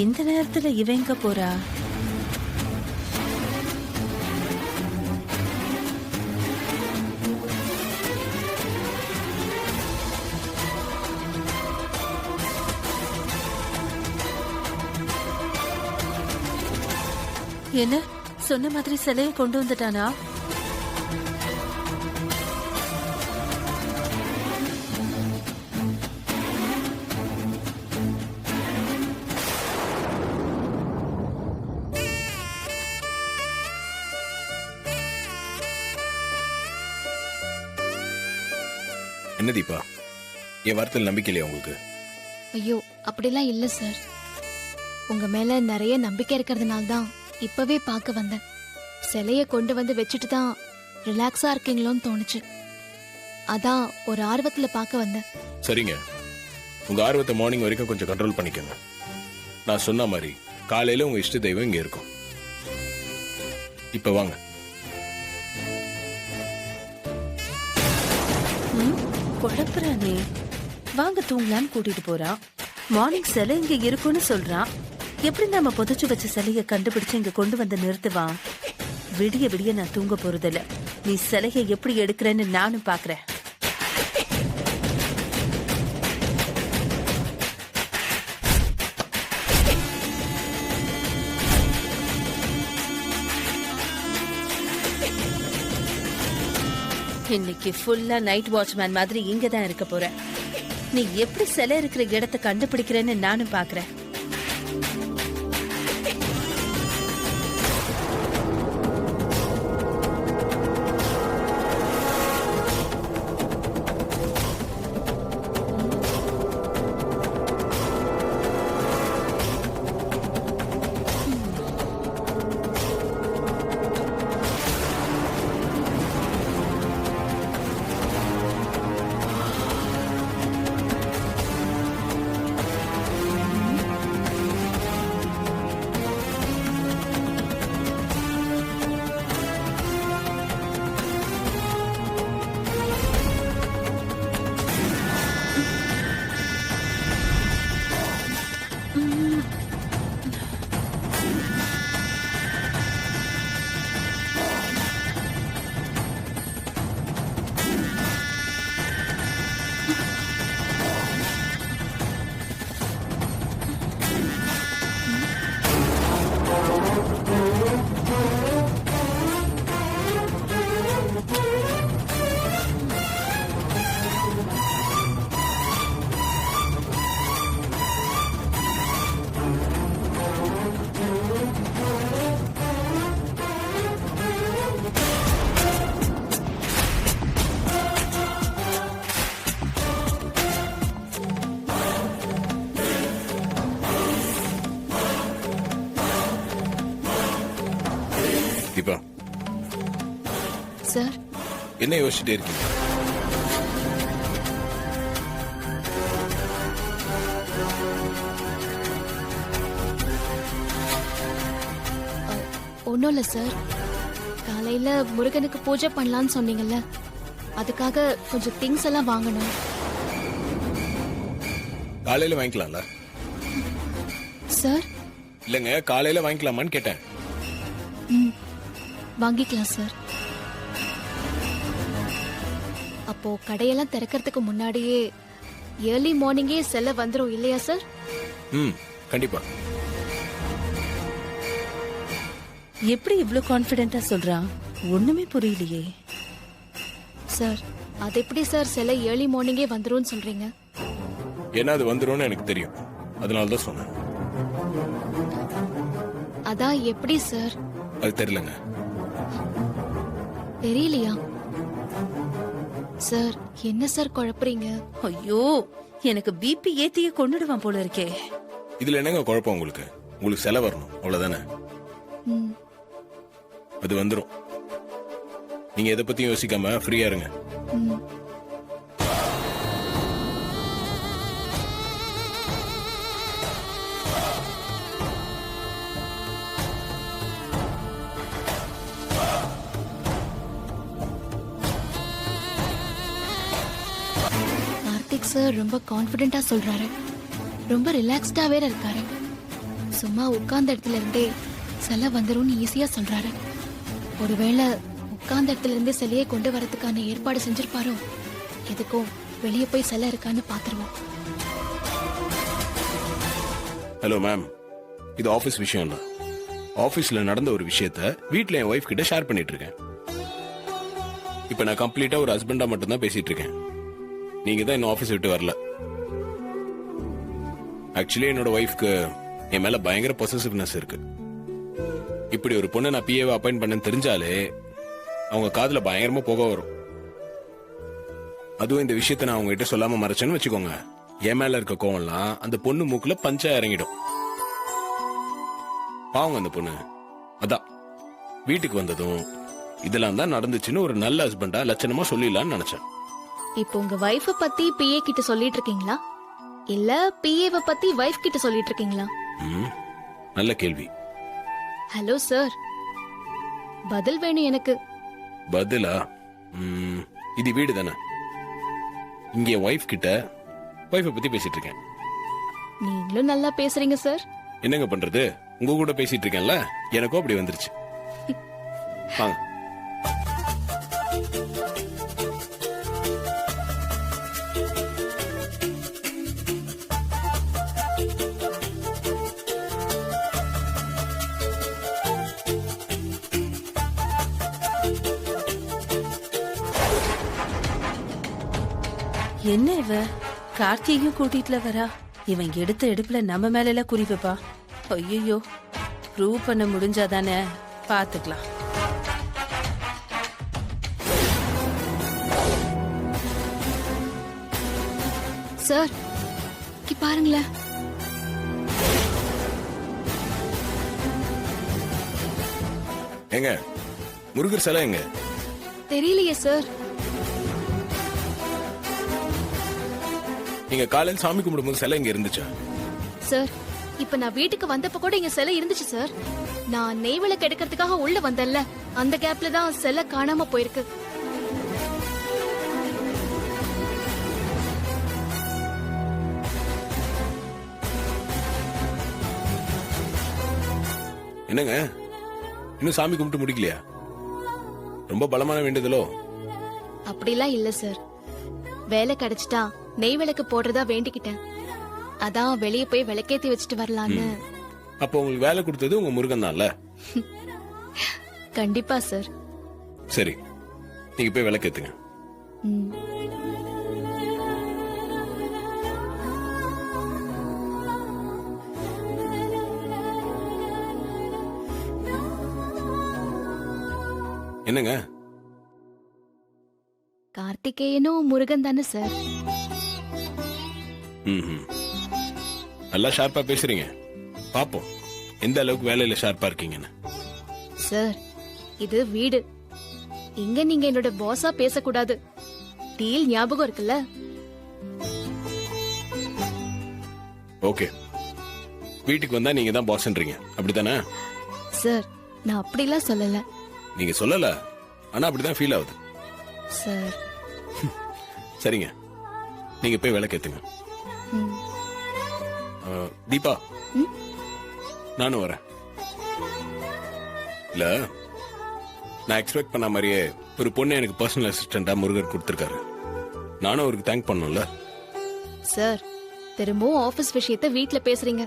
இந்த நேரத்துல இவ எங்க போறா? என்ன சொன்ன மாதிரி சிலையை கொண்டு வந்துட்டானா? என்ன தீபா, என் வார்த்தையில் நம்பிக்கை இல்லையா உங்களுக்கு? ஐயோ, அப்படிலாம் இல்ல சார். உங்க மேல நிறைய நம்பிக்கை இருக்கிறதுனால தான் இப்பவே பார்க்க வந்தேன். சிலைய கொண்டு வந்து வச்சுட்டு தான் ரிலாக்ஸா இருக்கீங்களோன்னு தோணுச்சு. அதான் ஒரு ஆர்வத்துல பார்க்க வந்தேன். சரிங்க, உங்க ஆர்வத்தை மார்னிங் வரைக்கும் கொஞ்சம் கண்ட்ரோல் பண்ணிக்கோங்க. நான் சொன்ன மாதிரி காலையில உங்க இஷ்ட தெய்வம் இங்க இருக்கும். இப்ப வாங்க. குழப்பறானே. வாங்க தூங்கலான்னு கூட்டிட்டு போறான். மார்னிங் சிலை இங்க இருக்குன்னு சொல்றான். எப்படி நம்ம புதைச்சு வச்ச சிலையை கண்டுபிடிச்சு இங்க கொண்டு வந்து நிறுத்துவான்? விடிய விடிய நான் தூங்க போறதில்ல. நீ சிலையை எப்படி எடுக்கிறேன்னு நானும் பாக்குறேன். இன்னைக்கு ஃபுல்லா நைட் வாட்ச்மேன் மாதிரி இங்க தான் இருக்க போறேன். நீ எப்படி சிலை இருக்கிற இடத்தை கண்டுபிடிக்கிறேன்னு நானும் பாக்குறேன். தீபா சார், என்ன யோசிச்சுட்டே இருக்கீங்க? ஒன்றும் இல்லை சார். காலையில முருகனுக்கு பூஜை பண்ணலான்னு சொன்னீங்கல்ல, அதுக்காக கொஞ்சம் திங்ஸ் எல்லாம் வாங்கணும். காலையில வாங்கிக்கலாம்ல? சார், இல்லங்க, காலையில வாங்கிக்கலாமான்னு கேட்டேன். வாங்கிக்கலாம் சார். அப்போ கடையெல்லாம் திறக்கிறதுக்கு முன்னாடியே ஏர்லி மார்னிங்கே செல்ல வந்துரும் இல்லையா சார்? கண்டிப்பா. எப்படி இவ்ளோ கான்ஃபிடென்ட்டா சொல்றான்? ஒண்ணுமே புரியலையே சார். அது எப்படி சார் செல்ல ஏர்லி மார்னிங்கே வந்துரும்னு சொல்றீங்க? ஏன்னா அது வந்துரும்னு எனக்கு தெரியும், அதனால தான் சொன்னேன். அதான் எப்படி சார்? அது தெரியலங்க. தெரியலையா சார்? என்ன சார் குழப்பறீங்க? ஐயோ, எனக்கு பிபி ஏத்திய கொன்னுடுவான் போல இருக்கே. இதுல என்னங்க குழப்பம்? உங்களுக்கு செலவு வரணும், அவ்வளவுதானே? அது வந்துரும். நீங்க எதை பத்தியும் யோசிக்காம ஃப்ரீயா இருங்க. கார்த்திக் சார் ரொம்ப கான்ஃபிடென்ட்டா சொல்றாரு. ரொம்ப ரிலாக்ஸ்டா வேற இருக்காரு. சும்மா உட்கார்ந்த இடத்துல இருந்தே சிலை வந்துரும்னு ஈஸியா சொல்றாரு. ஒருவேளை உட்கார்ந்த இடத்துல இருந்தே சிலையை கொண்டு வரதுக்கான ஏற்பாடு செஞ்சிருப்பாரோ? எதுக்கும் வெளியே போய் சிலை இருக்கான்னு பாத்துருவோம். ஹலோ மேம், இது ஆபீஸ் விஷயம் இல்ல. ஆபீஸ்ல நடந்த ஒரு விஷயத்த வீட்ல என் ஒய்ஃப் கிட்ட ஷேர் பண்ணிட்டு இருக்கேன். இப்ப நான் கம்ப்ளீட்டா ஒரு ஹஸ்பண்டா மட்டும் தான் பேசிட்டு இருக்கேன். நீங்க தான் இன்னும் ஆபீஸ் விட்டு வரல. ஆக்சுவலி என்னோட ஒய்ஃப்க்கு என் மேல பயங்கர பொசசிவ்னஸ் இருக்கு. இப்படி ஒரு பொண்ணை நான் பிஏவை அப்பாயிண்ட் பண்ணேன்னு தெரிஞ்சாலே அவங்க காதுல பயங்கரமா புகை வரும். அதுவும் இந்த விஷயத்த நான் அவங்க கிட்ட சொல்லாம மறைச்சேன்னு வச்சுக்கோங்க, என் மேல இருக்க கோவம்லாம் அந்த பொண்ணு மூக்குல பஞ்சா இறங்கிடும். பாவங்க அந்த பொண்ணு. அதான் வீட்டுக்கு வந்ததும் இதெல்லாம் தான் நடந்துச்சுன்னு ஒரு நல்ல ஹஸ்பண்டா லட்சணமா சொல்லிடலான்னு நினைச்சேன். இப்போ உங்க வைஃப பத்தி பிஏ கிட்ட சொல்லிட்டு இருக்கீங்களா, இல்ல பிஏவ பத்தி வைஃப் கிட்ட சொல்லிட்டு இருக்கீங்களா? நல்ல கேள்வி. ஹலோ சார், பதில் வேணும் எனக்கு. பதிலா? இது வீடு தானே, இங்க ஒய்ஃப் கிட்ட ஒய்ஃபை பத்தி பேசிட்டு இருக்கேன். நீங்களும் நல்லா பேசுறீங்க சார். என்னங்க பண்றது, உங்க கூட பேசிட்டு இருக்கேன்ல, எனக்கும் அப்படி வந்துருச்சு. வாங்க. என்ன இவ கார்த்திகையும் கூட்டிட்டுல வரா? இவன் எடுத்த எடுப்புல நம்ம மேல எல்லாம் குறி வைப்பா. ஐயோ, ப்ரூவ் பண்ண முடிஞ்சாதானே, பாத்துக்கலாம். சார் இங்க பாருங்களேன். எங்க முருகர் சிலை எங்க? தெரியலையே சார். நீங்க காலையில் சாமி கும்பிடும்போது சிலை இங்க இருந்துச்சா? சார் இப்ப நான் வீட்டுக்கு வந்தப்ப கூட இங்க சிலை இருந்துச்சு சார். நான் நெய் விளக்கு எடுக்கிறதுக்காக உள்ள வந்தேன்ல, அந்த கேப்ல தான் சிலை காணாம போயிருக்கு. என்னங்க இன்னும் சாமி கும்பிட்டு முடிக்கலையா? ரொம்ப பலமான வேண்டுதலோ? அப்படிலாம் இல்ல சார், வேலை கிடைச்சிட்டா நெய் விளக்கு போடுறதா வேண்டிக்கிட்டேன். அதான் வெளியே போய் விளக்கேத்தி வச்சுட்டு வரலான்னு. அப்போ உங்களுக்கு வேலை கொடுத்தது உங்க முருகன் தான்ல? கண்டிப்பா சார். சரி, நீங்க போய் விளக்கேத்துங்க. ம். என்னங்க? கார்த்திகேயனும் முருகன் தானே சார். நல்லா ஷார்ப்பா பேசுறீங்க. பாப்போம் எந்த அளவுக்கு வேலையில ஷார்ப்பா இருக்கீங்கன்னு. சார் இது வீடு, இங்க நீங்க என்னோட பாஸா பேசக்கூடாது. டீல் ஞாபகம் இருக்குல்ல? ஓகே, வீட்டுக்கு வந்தா நீங்க தான் பாஸ்ன்றீங்க, அப்படித்தானே? சார் நான் அப்படிலாம் சொல்லல. நீங்க சொல்லல, ஆனா அப்படிதான் ஃபீல் ஆகுது. சார் சரிங்க, நீங்க போய் விளக்கேத்துங்க. ம். தீபா, ம்? நானும் வரேன். இல்ல, நான் எக்ஸ்பெக்ட் பண்ண மாதிரியே ஒரு பொண்ணு எனக்கு பர்சனல் அசிஸ்டண்டா முருகர் கொடுத்திருக்காரு. நானும் அவருக்கு தேங்க் பண்ணணும்ல. சார் திரும்பவும் ஆபீஸ் விஷயத்தை வீட்ல பேசுறீங்க.